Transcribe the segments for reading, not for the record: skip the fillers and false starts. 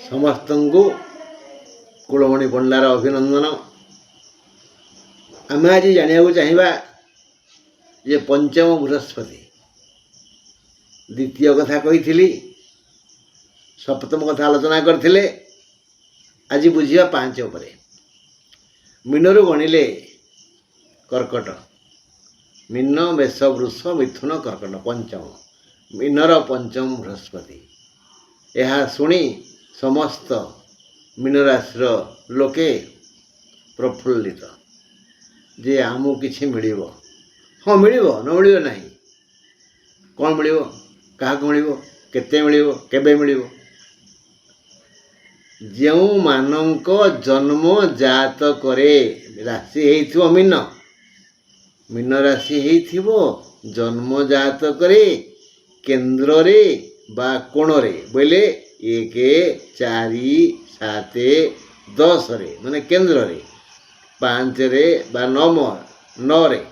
समस्त को कुलमणि पंडार अभिनंदन। आम आज जाना चाहिए ये पंचम बृहस्पति द्वितीय कथा कही सप्तम कथा आलोचना करथिले। आज बुझा पांच उपरे मीनरु गणिले कर्कट मीन मेष वृष मिथुन कर्कट पंचम मीनर पंचम बृहस्पति। यह शुणी समस्त मीन राशि लोके प्रफुल्लित जे आमको किसी मिल हाँ मिल न मिल ना कौन मिल क्या मिल केते मिल केबे मिल जो मानक जन्म जात करे राशि हो मीन मीन राशि हो जन्म जात करे केन्द्र रे बा कोण रे बोले 1 4 7 10 रे माने केन्द्र रे 5 रे बा 9 रे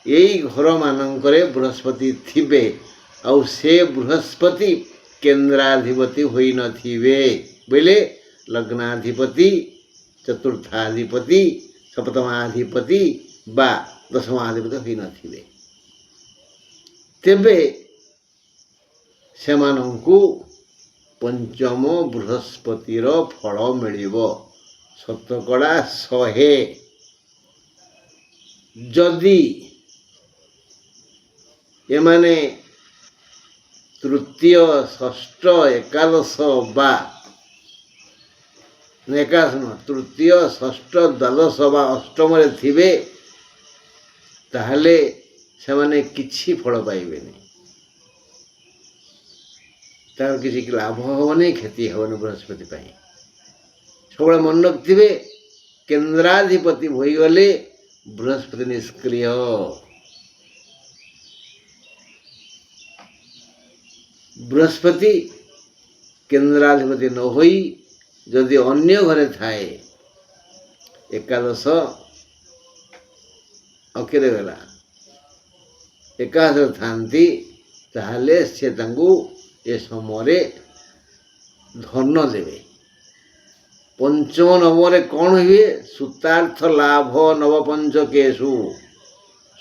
यही घर मानकरे बृहस्पति थिबे आउ से बृहस्पति केन्द्राधिपति होई नथिबे बोले लग्नाधिपति चतुर्थाधिपति सप्तमाधिपति बा दशमाधिपति होई नथिबे तेबे सेमानंकु पंचम बृहस्पतिर फल मिलिबो शतकड़ा 100। जदि एमाने तृतीय षष्ठ एकादश बा एकादश तृतीय षष्ठ द्वादश बा अष्टम रे थिबे ताहले सेमाने किछि फल पाइबेनी तार किसी लाभ हेनी क्षति हेनी बृहस्पति सब मन रखिए केन्द्राधिपति होगले बृहस्पति निष्क्रिय बृहस्पति केन्द्राधिपति न होई जदि अन्य घरे थाए एकादश अकेले गला एकादश थांती ताहले से तांगु ए समय धन देवे पंचम नवमे कौन हुए सूतार्थ लाभ नवपंचकेशु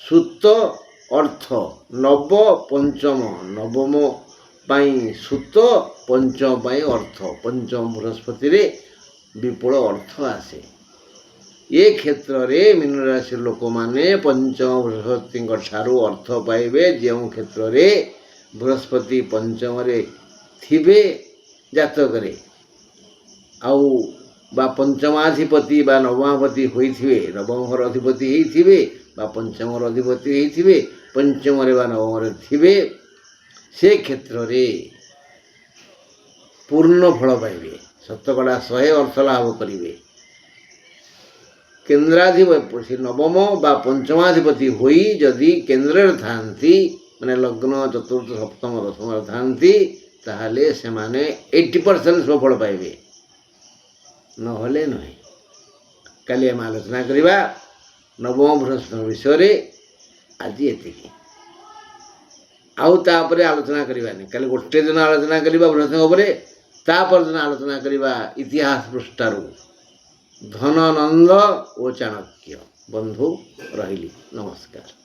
सूत अर्थ नव पंचम नवम पाई सूत पंचम पाई अर्थ पंचम बृहस्पति रे विपुल अर्थ आसे ये क्षेत्र रे मीन राशि लोक माने पंचम बृहस्पति ठारू अर्थ पाइबे जो क्षेत्र रे बृहस्पति पंचम रे थिबे जातक रे आउ बा पंचमाधिपति बा नवमाधिपति होइथिबे नवम घर अधिपति होइथिबे बा पंचम घर अधिपति होइथिबे पंचम रे बा नवम रे थिबे से क्षेत्र रे पूर्ण फल पाइबे शतकड़ा 100 अर्थ लाभ करिवे। केन्द्राधिपति नवम बा पंचमाधिपति होई जदि केन्द्र रे थांती माने लग्न चतुर्थ सप्तम दशम थांती ताहले से माने 80% सफल पाइबे नहले नहीं। काली आम आलोचना करिबा नवम बृहस्पति विषय आज एति आउ तापरे आलोचना करिबानी काली गोटे दिन आलोचना करिबा बृहस्पति उपरे तापर दिन आलोचना करिबा इतिहास पृष्ठारु धनानंद और चाणक्य। बंधु रहिली नमस्कार।